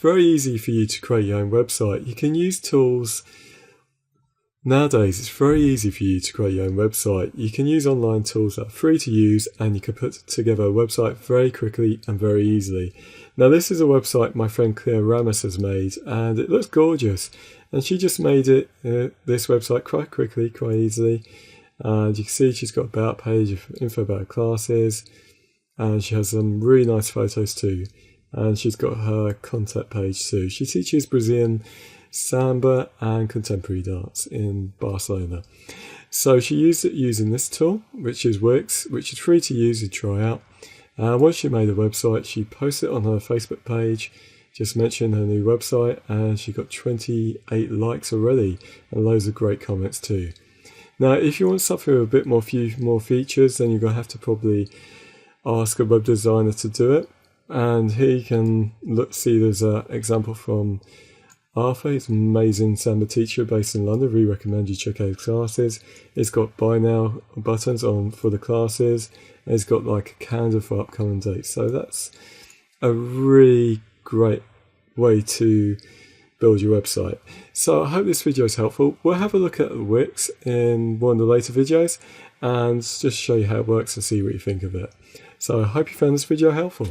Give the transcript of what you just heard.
very easy for you to create your own website. You can use tools. Nowadays, it's very easy for you to create your own website. You can use online tools that are free to use, and you can put together a website very quickly and very easily. Now, this is a website my friend Claire Ramos has made, and it looks gorgeous. And she just made it, this website, quite quickly, quite easily. And you can see she's got about page of info about her classes, and she has some really nice photos too. And she's got her contact page too. She teaches Brazilian samba and contemporary dance in Barcelona. So she used it using this tool, which is Wix, which is free to use and try out. And once she made a website, she posted it on her Facebook page, just mentioned her new website, and she got 28 likes already and loads of great comments too. Now, if you want something with a bit more features, then you're going to have to probably ask a web designer to do it. And here you can see there's an example from Arthur. He's an amazing samba teacher based in London. Really recommend you check out his classes. It's got buy now buttons on for the classes. And it's got like a calendar for upcoming dates. So that's a really great way to build your website. So I hope this video is helpful. We'll have a look at Wix in one of the later videos and just show you how it works and see what you think of it. So I hope you found this video helpful.